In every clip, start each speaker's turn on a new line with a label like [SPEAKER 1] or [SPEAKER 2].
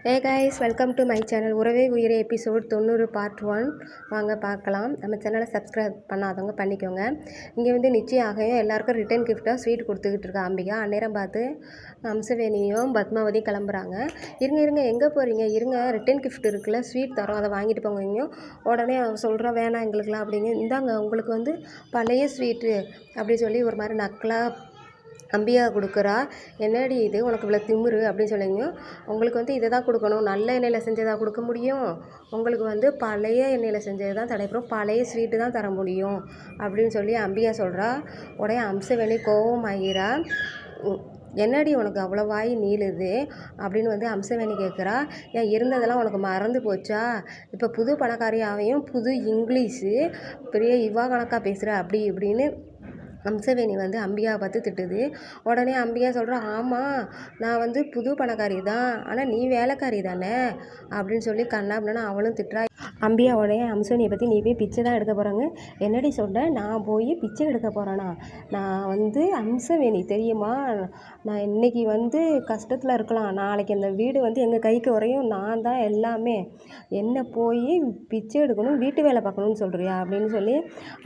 [SPEAKER 1] Hey guys, welcome to my channel. உறவே உயிரே episode 90 part 1 வாங்க பார்க்கலாம். நம்ம சேனலை சப்ஸ்கிரைப் பண்ணாதவங்க பண்ணிக்கோங்க. இங்கே வந்து நிச்சயம் ஆகையும் எல்லாருக்கும் ரிட்டன் கிஃப்டாக ஸ்வீட் கொடுத்துக்கிட்டு இருக்கா அம்பிகா. அந்நேரம் பார்த்து அம்சவேணியும் பத்மாவதி கிளம்புறாங்க. இருங்க எங்கே போகிறீங்க? இருங்க, ரிட்டன் கிஃப்ட் இருக்குல்ல, ஸ்வீட் தரோம், அதை வாங்கிட்டு போங்க. உடனே அவன் சொல்கிறான், வேணாம் எங்களுக்குலாம் அப்படிங்க. இந்தாங்க உங்களுக்கு வந்து பழைய ஸ்வீட்டு அப்படி சொல்லி ஒரு மாதிரி நக்கலாக அம்பிகா கொடுக்குறா. என்னடி இது, உனக்கு இவ்வளோ திமிரு அப்படின்னு சொல்லிங்க. உங்களுக்கு வந்து இதை தான் கொடுக்கணும், நல்ல எண்ணெயில் செஞ்சதாக கொடுக்க முடியும், உங்களுக்கு வந்து பழைய எண்ணெயில் செஞ்சது தான் தடைப்படும், பழைய ஸ்வீட்டு தான் தர முடியும் அப்படின்னு சொல்லி அம்பிகா சொல்கிறா. உடனே அம்சவேணி கோவமாகிறா. என்னடி உனக்கு அவ்வளோ வாய் நீளுது அப்படின்னு வந்து அம்சவேணி கேட்குறா. ஏன் இருந்ததெல்லாம் உனக்கு மறந்து போச்சா? இப்போ புது பணக்காரியாவையும் புது இங்கிலீஷு பெரிய இவா கணக்காக பேசுகிற அப்படி இப்படின்னு அம்சவேணி வந்து அம்பிகாவை பார்த்து திட்டுது. உடனே அம்பிகா சொல்கிறா, ஆமாம் நான் வந்து புது பணக்காரி தான், ஆனால் நீ வேலைக்காரி தானே அப்படின்னு சொல்லி கண்ணாபின்னா அவளும் திட்டுறா. அம்பிகா உடனே அம்சவேணியை பற்றி நீ போய் பிச்சை தான் எடுக்க போகிறாங்க. என்னடி சொல்கிற? நான் போய் பிச்சை எடுக்க போகிறேனா? நான் வந்து அம்சவேணி தெரியுமா? நான் இன்றைக்கி வந்து கஷ்டத்தில் இருக்கலாம், நாளைக்கு அந்த வீடு வந்து எங்கள் கைக்கு வரையும் நான் தான் எல்லாமே, என்ன போய் பிச்சை எடுக்கணும் வீட்டு வேலை பார்க்கணுன்னு சொல்கிறியா அப்படின்னு சொல்லி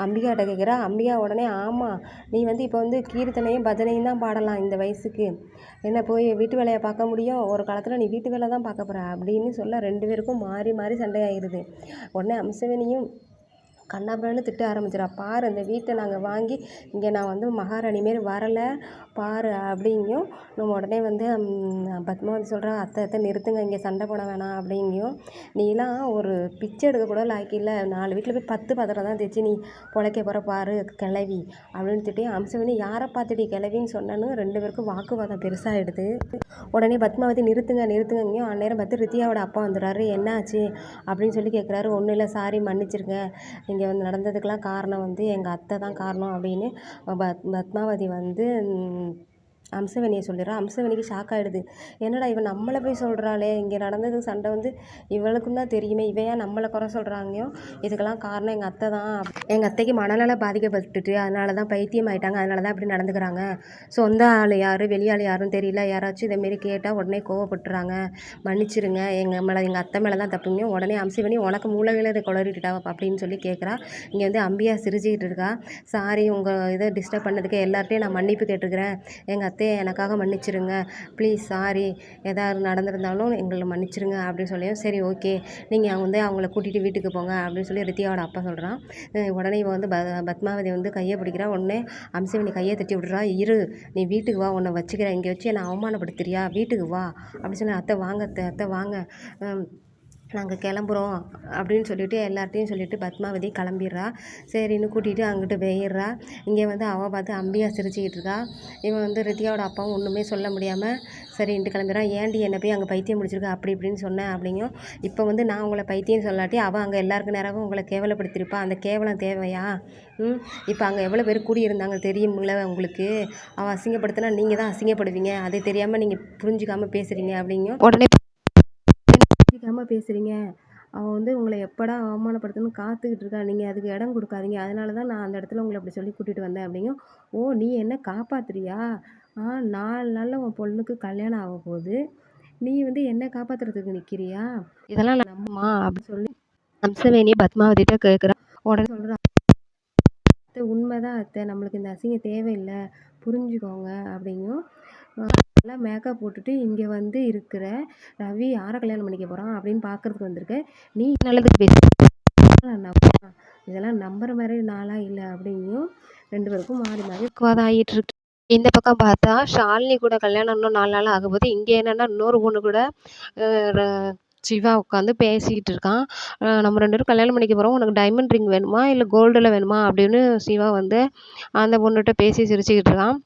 [SPEAKER 1] அம்பிகாட்ட கேட்குறா. அம்பிகா உடனே ஆமாம், நீ வந்து இப்போ வந்து கீர்த்தனையும் பஜனையும் தான் பாடலாம் இந்த வயசுக்கு, என்ன போய் வீட்டு வேலையை பார்க்க முடியும்? ஒரு காலத்தில் நீ வீட்டு வேலை தான் பார்க்க போகிற அப்படின்னு சொல்ல ரெண்டு பேருக்கும் மாறி மாறி சண்டையாகிடுது. உடனே அம்சவேணியும் கண்ணாபின்னு திட்ட ஆரம்பிச்சிடா. பாரு, இந்த வீட்டை நாங்கள் வாங்கி இங்கே நான் வந்து மகாராணி மாரி வரலை பாரு அப்படிங்கும். நம்ம உடனே வந்து பத்மாவதி சொல்கிறா, அத்தை நிறுத்துங்க, இங்கே சண்டை போட வேணாம் அப்படிங்கும். நீலாம் ஒரு பிச்சை எடுக்கக்கூட லாய்க்கு இல்லை, 4 வீட்டில் போய் 10 பாத்திரம் தான் தைச்சி நீ பொழைக்க போகிற பாரு கிளவி அப்படின்னு திட்டி அம்சவேணி யாரை பார்த்துட்டி கிளவின்னு சொன்னேன்னு 2 பேருக்கும் வாக்குவாதம் பெருசாகிடுது. உடனே பத்மாவதி நிறுத்துங்கங்கும். அந்நேரம் பார்த்து ரித்தியாவோட அப்பா வந்துடுறாரு. என்னாச்சு அப்படின்னு சொல்லி கேட்குறாரு. ஒன்றும் இல்லை, சாரி மன்னிச்சிருங்க, இங்கே வந்து நடந்ததுக்கெலாம் காரணம் வந்து எங்கள் அத்தை தான் காரணம் அப்படின்னு பத்மாவதி வந்து அம்சவேணியை சொல்லிடுறா. அம்சவேணிக்கு ஷாக் ஆகிடுது. என்னடா இவன் நம்மளை போய் சொல்கிறாளே, இங்கே நடந்தது சண்டை வந்து இவளுக்கும் தான் தெரியுமே, இவன் ஏன் நம்மளை குறை சொல்கிறாங்க? இதுக்கெல்லாம் காரணம் எங்கள் அத்தை தான், எங்கள் அத்தைக்கு மனநல பாதிக்கப்பட்டுட்டு அதனால தான் பைத்தியம் ஆகிட்டாங்க, அதனால தான் இப்படி நடந்துக்கிறாங்க, சொந்த ஆள் யார் வெளியாள் யாரும் தெரியல, யாராச்சும் இதேமாரி கேட்டால் உடனே கோவப்பட்டுறாங்க, மன்னிச்சிருங்க, எங்கள் அத்தை மேலே தான் தப்புங்க. உடனே அம்சவேணி உனக்கு மூளைகளை இதை குளறிட்டுட்டா அப்படின்னு சொல்லி கேட்குறா. இங்கே வந்து அம்பியா சிரிச்சுக்கிட்டு இருக்கா. சாரி, உங்கள் இதை டிஸ்டர்ப் பண்ணதுக்கு எல்லார்ட்டையும் நான் மன்னிப்பு கேட்டுக்கிறேன், எங்கள் எனக்காக மன்னிச்சிருங்க ப்ளீஸ், சாரி, எதாவது நடந்திருந்தாலும் எங்களை மன்னிச்சிருங்க அப்படின்னு சொல்லியும். சரி ஓகே, நீங்கள் வந்து அவங்கள கூட்டிகிட்டு வீட்டுக்கு போங்க அப்படின்னு சொல்லி ரித்தியாவோட அப்பா சொல்கிறான். உடனே இவன் வந்து பத்மாவதி வந்து கையை பிடிக்கிறா. உடனே அம்சவேணி கையை தட்டி விடுறா. இரு, நீ வீட்டுக்கு வா, உன்னை வச்சுக்கிறேன், இங்கே வச்சு என்னை அவமானப்படுத்துறியா, வீட்டுக்கு வா அப்படின்னு சொல்லி அத்தை வாங்க, அத்தை வாங்க, நாங்கள் கிளம்புறோம் அப்படின்னு சொல்லிவிட்டு எல்லார்ட்டையும் சொல்லிவிட்டு பத்மாவதி கிளம்பிடுறா. சரின்னு கூட்டிகிட்டு அங்கிட்டு போயிடுறா. இங்கே வந்து அவள் பார்த்து அம்பியா சிரிச்சுக்கிட்டு இருக்கா. இவன் வந்து ரித்தியாவோட அப்பாவும் ஒன்றுமே சொல்ல முடியாமல் சரின்ட்டு கிளம்பிடுறான். ஏன்டி என்னை போய் அங்கே பைத்தியம் முடிச்சிருக்கா அப்படி இப்படின்னு சொன்னேன் அப்படிங்கும். இப்போ வந்து நான் உங்களை பைத்தியம் சொல்லாட்டி அவள் அங்கே எல்லாருக்கும் நேராகவும் உங்களை கேவலப்படுத்தியிருப்பா, அந்த கேவலம் தேவையா? இப்போ அங்கே எவ்வளோ பேர் கூடியிருந்தாங்க தெரியுங்களா உங்களுக்கு? அவள் அசிங்கப்படுத்தினா நீங்கள் தான் அசிங்கப்படுவீங்க, அதை தெரியாமல் நீங்கள் புரிஞ்சுக்காமல் பேசுகிறீங்க அப்படிங்கும். உடனே பேசுகிறீங்க, அவன் வந்து உங்களை எப்படா அவமானப்படுத்தணும்னு காத்துக்கிட்டு இருக்கா, நீங்கள் அதுக்கு இடம் கொடுக்காதீங்க, அதனால தான் நான் அந்த இடத்துல உங்களை அப்படி சொல்லி கூட்டிகிட்டு வந்தேன் அப்படிங்கும். ஓ, நீ என்ன காப்பாற்றுறியா? 4 நாளில் உன் பொண்ணுக்கு கல்யாணம் ஆக போகுது, நீ வந்து என்ன காப்பாற்றுறதுக்கு நிற்கிறியா? இதெல்லாம் நம்புமா அப்படின்னு சொல்லி அம்சவேணி பத்மாவதிட்ட கேட்குறான். உடனே சொல்கிறான், அத்தை உண்மைதான் அத்தை, நம்மளுக்கு இந்த அசிங்கம் தேவையில்லை, புரிஞ்சுக்கோங்க அப்படிங்கும். நல்லா மேக்கப் போட்டுட்டு இங்கே வந்து இருக்கிற ரவி யாரை கல்யாணம் பண்ணிக்க போகிறான் அப்படின்னு பார்க்குறதுக்கு வந்திருக்க, நீ நல்லதுக்கு பேச இதெல்லாம் நம்புற மாதிரி நாளாக இல்லை அப்படிங்கும். 2 பேருக்கும் மாறி மாறி வாதம் ஆகிட்டு இருக்கு. இந்த பக்கம் பார்த்தா ஷாலினி கூட கல்யாணம் இன்னும் 4 நாள் ஆகும்போது இங்கே என்னென்னா இன்னொரு பொண்ணு கூட சிவா உட்காந்து பேசிக்கிட்டு இருக்கான். நம்ம 2 பேரும் கல்யாணம் பண்ணிக்க போகிறோம், உனக்கு டைமண்ட் ரிங் வேணுமா இல்லை கோல்டில் வேணுமா அப்படின்னு சிவா வந்து அந்த பொண்ணுகிட்ட பேசி சிரிச்சுக்கிட்டு இருக்கான்.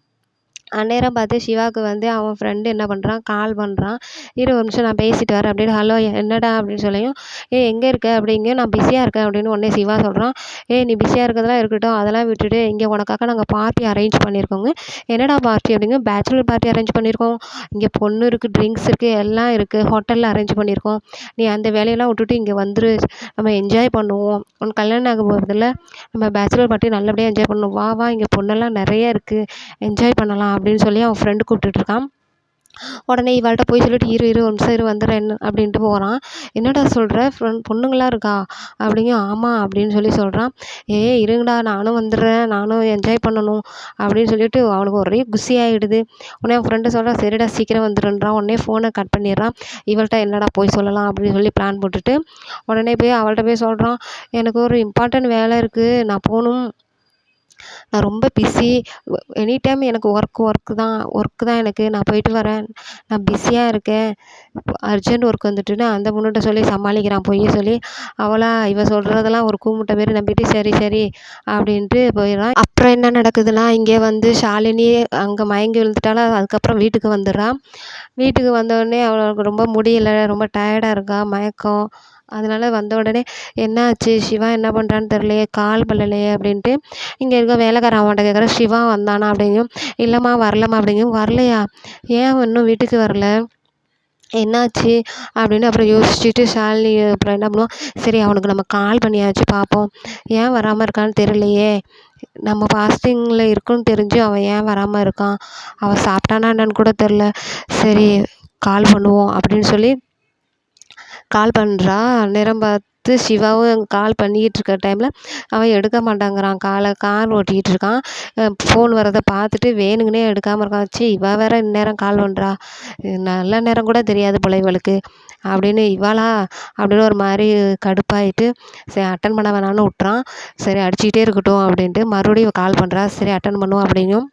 [SPEAKER 1] அந்நேரம் பார்த்து சிவாவுக்கு வந்து அவன் ஃப்ரெண்டு என்ன பண்ணுறான், கால் பண்ணுறான். இரு ஒரு நிமிஷம் நான் பேசிட்டு வரேன் அப்படின்னு. ஹலோ என்னடா அப்படின்னு சொல்லியும், எங்கே இருக்க அப்படிங்க. நான் பிஸியாக இருக்கேன் அப்படின்னு உடனே சிவா சொல்கிறான். நீ பிஸியாக இருக்கிறதெல்லாம் இருக்கட்டும், அதெல்லாம் விட்டுட்டு இங்கே உனக்காக நாங்கள் பார்ட்டி அரேஞ்ச் பண்ணியிருக்கோங்க. என்னடா பார்ட்டி அப்படிங்க? பேச்சுலர் பார்ட்டி அரேஞ்ச் பண்ணியிருக்கோம், இங்கே பொண்ணு இருக்குது, ட்ரிங்க்ஸ் இருக்குது, எல்லாம் இருக்குது, ஹோட்டலில் அரேஞ்ச் பண்ணியிருக்கோம், நீ அந்த வேலையெல்லாம் விட்டுட்டு இங்கே வந்துரு, நம்ம என்ஜாய் பண்ணுவோம், உனக்கு கல்யாணம் ஆக போகிறதில்ல, நம்ம பேச்சுலர் பார்ட்டி நல்லபடியாக என்ஜாய் பண்ணுவோம், வா இங்கே பொண்ணெல்லாம் நிறைய இருக்குது, என்ஜாய் பண்ணலாம் அப்படின்னு சொல்லி அவன் ஃப்ரெண்டு கூப்பிட்டுட்ருக்கான். உடனே இவள்கிட்ட போய் சொல்லிட்டு இரு இரு ஒரு நிமிஷம் இரு வந்துடுறேன் அப்படின்ட்டு போகிறான். என்னடா சொல்கிற பொண்ணுங்களா இருக்கா அப்படிங்க. ஆமாம் அப்படின்னு சொல்கிறான். இருங்கடா நானும் வந்துடுறேன், நானும் என்ஜாய் பண்ணணும் அப்படின்னு சொல்லிட்டு அவனுக்கு ஒரே குஷி ஆகிடுது. உடனே அவன் ஃப்ரெண்டு சொல்கிறான், சரிடா சீக்கிரம் வந்துடுன்றான். உடனே ஃபோனை கட் பண்ணிடுறான். இவள்கிட்ட என்னடா போய் சொல்லலாம் அப்படின்னு சொல்லி பிளான் போட்டுட்டு உடனே போய் அவள்கிட்ட போய் சொல்கிறான், எனக்கு ஒரு இம்பார்ட்டன்ட் வேலை இருக்குது, நான் போகணும், நான் ரொம்ப பிஸி, எனி டைம் எனக்கு ஒர்க்கு தான் எனக்கு, நான் போயிட்டு வரேன், நான் பிஸியாக இருக்கேன், அர்ஜென்ட் ஒர்க் வந்துட்டுன்னு அந்த பொண்ணுகிட்ட சொல்லி சமாளிக்கிறான். பொய்யை சொல்லி இவ சொல்கிறதெல்லாம் ஒரு கூமுட்டை மாரி நம்பிட்டு சரி சரி அப்படின்ட்டு போயிடுறான். அப்புறம் என்ன நடக்குதுன்னா, இங்கே வந்து ஷாலினி அங்கே மயங்கி விழுந்துட்டாலும் அதுக்கப்புறம் வீட்டுக்கு வந்துடுறான். வீட்டுக்கு வந்தோடனே அவளுக்கு ரொம்ப முடியல, ரொம்ப டயர்டாக இருக்கா, மயக்கம். அதனால வந்த உடனே என்ன ஆச்சு, சிவா என்ன பண்ணுறான்னு தெரிலையே, கால் பண்ணலையே அப்படின்ட்டு இங்கே இருக்க வேலைக்காரன் அவன்கிட்ட கேட்குற, சிவா வந்தானா அப்படிங்கும். இல்லைம்மா வரலம்மா அப்படிங்கும். வரலையா, ஏன் இன்னும் வீட்டுக்கு வரல, என்னாச்சு அப்படின்னு அப்புறம் யோசிச்சுட்டு ஷாலினி அப்புறம் என்ன பண்ணுவோம், சரி அவனுக்கு நம்ம கால் பண்ணியாச்சு பார்ப்போம், ஏன் வராமல் இருக்கான்னு தெரியலையே, நம்ம ஃபாஸ்டிங்கில் இருக்குன்னு தெரிஞ்சு அவன் ஏன் வராமல் இருக்கான், அவன் சாப்பிட்டானா என்னன்னு கூட தெரில, சரி கால் பண்ணுவோம் அப்படின்னு சொல்லி கால் பண்ணுறா. நேரம் பார்த்து சிவாவும் கால் பண்ணிக்கிட்டு இருக்க டைமில் அவன் எடுக்க மாட்டேங்கிறான். கார் ஓட்டிக்கிட்டு இருக்கான். ஃபோன் வரதை பார்த்துட்டு வேணுங்கன்னே எடுக்காமல் இருக்கான். இவள் வேற இந்நேரம் கால் பண்ணுறா, நல்ல நேரம் கூட தெரியாது போல இவளுக்கு அப்படின்னு இவளா அப்படின்னு ஒரு மாதிரி கடுப்பாயிட்டு சரி அட்டன் பண்ண வேணான்னு விட்றான். சரி அடிச்சுக்கிட்டே இருக்கட்டும் அப்படின்ட்டு மறுபடியும் கால் பண்ணுறா. சரி அட்டன் பண்ணுவோம் அப்படிங்கும்.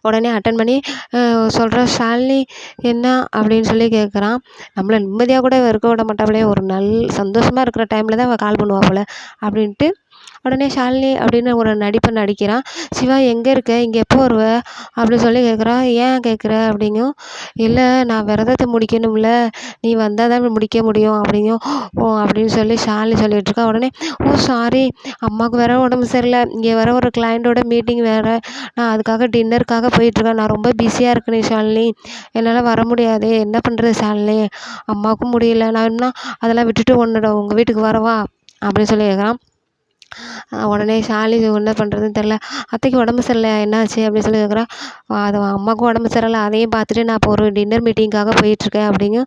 [SPEAKER 1] உடனே அட்டன் பண்ணி சொல்கிறா, ஷாலினி என்ன அப்படின்னு சொல்லி கேட்குறான். நம்மளை நிம்மதியாக கூட இருக்க விட மாட்டாங்களே, ஒரு சந்தோஷமாக இருக்கிற டைமில் தான் அவள் கால் பண்ணுவா போல் அப்படின்ட்டு உடனே ஷாலினி அப்படின்னு ஒரு நடிப்பை நடிக்கிறான். சிவா எங்கே இருக்க, இங்கே எப்போ வருவ அப்படின்னு சொல்லி கேட்குறான். ஏன் கேட்குற அப்படிங்கும். இல்லை நான் விரதத்தை முடிக்கணும்ல, நீ வந்தால் தான் முடிக்க முடியும் அப்படிங்கும். அப்படின்னு சொல்லி ஷாலினி சொல்லிகிட்டு இருக்கா. உடனே சாரி, அம்மாவுக்கு வேற உடம்பு சரியில்லை, இங்கே வேற ஒரு கிளையண்ட்டோட மீட்டிங் வேறு, நான் அதுக்காக டின்னருக்காக போயிட்டுருக்கேன், நான் ரொம்ப பிஸியாக இருக்கேனே ஷாலினி, என்னால் வர முடியாது, என்ன பண்ணுறது ஷாலினி, அம்மாவுக்கும் முடியல, நான் என்ன அதெல்லாம் விட்டுட்டு உங்கள் வீட்டுக்கு வரவா அப்படின்னு சொல்லி கேட்குறான். உடனே ஷாலினி என்ன பண்ணுறதுன்னு தெரில. அத்தைக்கு உடம்பு சரியில்லையா, என்னாச்சு அப்படின்னு சொல்லி கேட்குறா. அது அம்மாவுக்கும் உடம்பு சரியில்லை, அதையும் பார்த்துட்டு நான் இப்போ ஒரு டின்னர் மீட்டிங்காக போயிட்டுருக்கேன் அப்படிங்கும்.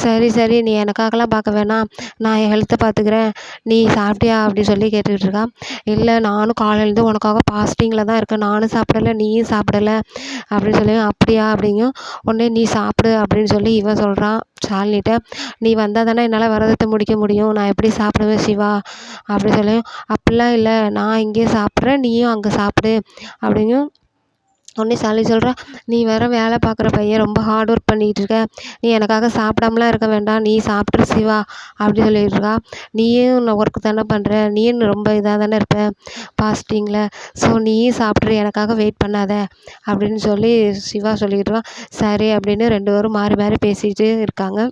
[SPEAKER 1] சரி சரி நீ எனக்காகலாம் பார்க்க வேணாம், நான் என் ஹெல்த்தை பார்த்துக்கிறேன், நீ சாப்பிட்டியா அப்படின்னு சொல்லி கேட்டுக்கிட்டு இருக்கான். இல்லை நானும் காலையிலேருந்து உனக்காக ஃபாஸ்டிங்கில் தான் இருக்கேன், நானும் சாப்பிடலை நீயும் சாப்பிடலை அப்படின்னு சொல்லி. அப்படியா அப்படிங்கும். உடனே நீ சாப்பிடு அப்படின்னு சொல்லி இவன் சொல்கிறான் ஷாலினிட்ட. நீ வந்தால் தானே என்னால் விரதத்தை முடிக்க முடியும், நான் எப்படி சாப்பிடுவேன் சிவா அப்படி சொல்லி. அப்படிலாம் இல்லை, நான் இங்கேயே சாப்பிட்றேன், நீயும் அங்கே சாப்பிடு அப்படிங்கும். உடனே ஷாலினி சொல்கிறா, நீ வேறு வேலை பார்க்குற பையன், ரொம்ப ஹார்ட் ஒர்க் பண்ணிகிட்டு இருக்க, நீ எனக்காக சாப்பிடாமலாம் இருக்க வேண்டாம், நீ சாப்பிட்ரு சிவா அப்படி சொல்லிகிட்டு இருக்கா. நீயும் ஒர்க்கு தானே பண்ணுற, நீயும் ரொம்ப இதாக தானே இருப்ப ஃபாஸ்டிங்கில், ஸோ நீயும் சாப்பிட்ரு, எனக்காக வெயிட் பண்ணாத அப்படின்னு சொல்லி சிவா சொல்லிக்கிட்டு இருக்கான். சரி அப்படின்னு 2 பேரும் மாறி மாறி பேசிகிட்டு இருக்காங்க.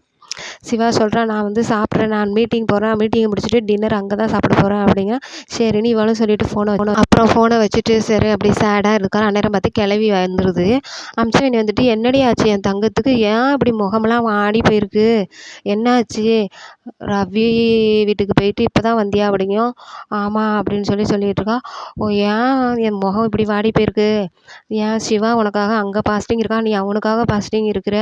[SPEAKER 1] சிவா சொல்கிறான், நான் வந்து சாப்பிட்றேன், நான் மீட்டிங் போகிறேன், மீட்டிங்கை முடிச்சுட்டு டின்னர் அங்கே தான் சாப்பிட போகிறேன் அப்படிங்க. சரின்னு இவளும் சொல்லிவிட்டு அப்புறம் ஃபோனை வச்சுட்டு சரி அப்படி சேடாக இருக்கான். அந்நேரம் பார்த்து கிளவி வந்துடுது. அம்சவேணி வந்துட்டு, என்னடி ஆச்சு என் தங்கத்துக்கு, ஏன் இப்படி முகமெல்லாம் வாடி போயிருக்கு, என்னாச்சு, ரவி வீட்டுக்கு போயிட்டு இப்போ தான் வந்தியா அப்படிங்கும். ஆமாம் அப்படின்னு சொல்லிகிட்டு இருக்கா. ஏன் என் முகம் இப்படி வாடி போயிருக்கு, ஏன் சிவா உனக்காக அங்கே ஃபாஸ்டிங் இருக்கான், நீ அவனுக்காக ஃபாஸ்டிங் இருக்கிற,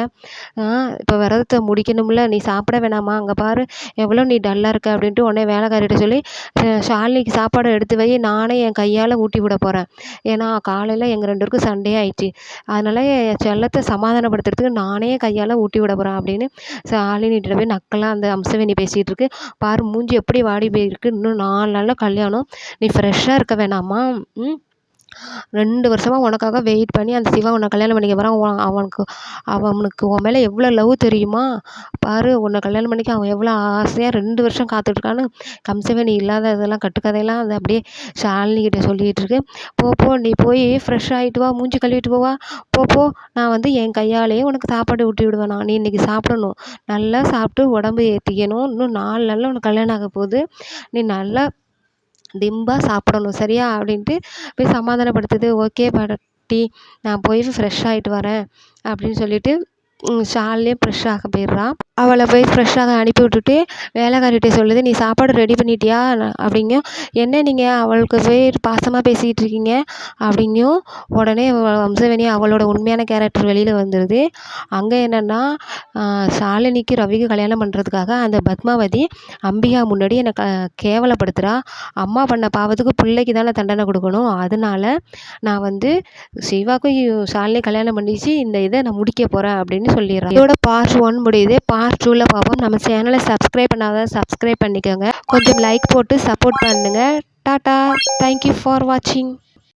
[SPEAKER 1] இப்போ விரதத்தை முடிக்கணும்ல, நீ சாப்பிட வேணாமா, அங்கே பாரு எவ்வளோ நீ டல்லாக இருக்க அப்படின்ட்டு உடனே வேலைக்காரிட்ட சொல்லி ஷாலினிக்கு சாப்பாடு எடுத்து வை, நானே என் கையால் ஊட்டி விட போகிறேன், ஏன்னா காலையில் எங்கள் 2 பேருக்கும் சண்டே ஆயிடுச்சு, அதனால் என் செல்லத்தை சமாதானப்படுத்துறதுக்கு நானே கையால் ஊட்டி விட போகிறேன் அப்படின்னு ஷாலினிகிட்ட போய் நக்கலாக அந்த அம்சவேணி பேசிகிட்டு இருக்கு. பாரு மூஞ்சி எப்படி வாடி போயிருக்கு, இன்னும் 4 நாளில் கல்யாணம், நீ ஃப்ரெஷ்ஷாக இருக்க வேணாமா, 2 வருஷமா உனக்காக வெயிட் பண்ணி அந்த சிவா உன்னை கல்யாணம் பண்ணிக்க போகிறான், அவனுக்கு உன் மேலே எவ்வளோ லவ் தெரியுமா, பாரு உன்னை கல்யாணம் பண்ணிக்க அவன் எவ்வளோ ஆசையாக 2 வருஷம் காத்துட்ருக்கான்னு கம்சவேணி இல்லாத இதெல்லாம் கட்டுக்கதையெல்லாம் அது அப்படியே ஷாலினிகிட்ட சொல்லிகிட்டு இருக்கு. போ நீ போய் ஃப்ரெஷ் ஆகிட்டு வா, மூஞ்சி கழுவிட்டு போவா, போ நான் வந்து என் கையாலேயே உனக்கு சாப்பாடு ஊட்டி விடுவேன், நீ இன்றைக்கி சாப்பிடணும், நல்லா சாப்பிட்டு உடம்பு ஏற்றிக்கணும், இன்னும் 4 நாளில் உனக்கு கல்யாணம் ஆக போகுது, நீ நல்லா திம்பாக சாப்பிடணும் சரியா அப்படின்ட்டு போய் சமாதானப்படுத்துது. ஓகே பாட்டி, நான் போய் ஃப்ரெஷ் ஆகிட்டு வரேன் அப்படின்னு சொல்லிட்டு ஷாலினியே ஃப்ரெஷ் ஆக போயிடுறான். அவளை போய் ஃப்ரெஷ்ஷாக அனுப்பி விட்டுட்டு வேலைக்காரிகிட்ட சொல்லுது, நீ சாப்பாடு ரெடி பண்ணிட்டியா அப்படிங்கும். என்ன நீங்கள் அவளுக்கு போய் பாசமாக பேசிக்கிட்டு இருக்கீங்க அப்படிங்கும். உடனே வம்சவேணி அவளோட உண்மையான கேரக்டர் வெளியில் வந்துடுது. அங்கே என்னென்னா ஷாலினிக்கு ரவிக்கு கல்யாணம் பண்ணுறதுக்காக அந்த பத்மாவதி அம்பிகா முன்னாடி என்னை கேவலப்படுத்துகிறா. அம்மா பண்ண பாவத்துக்கு பிள்ளைக்கு தானே தண்டனை கொடுக்கணும், அதனால நான் வந்து சிவாக்கும் ஷாலினி கல்யாணம் பண்ணிச்சு, இந்த இதை நான் முடிக்க போகிறேன் அப்படின்னு சொல்லிடுறேன். இதோட பார்ட் 1 முடியுது. பார்ட் 2ல் பார்ப்போம். நம்ம சேனலை சப்ஸ்கிரைப் பண்ணாத சப்ஸ்கிரைப் பண்ணிக்கோங்க. கொஞ்சம் லைக் போட்டு சப்போர்ட் பண்ணுங்கள். டாட்டா. தேங்க்யூ ஃபார் வாட்சிங்.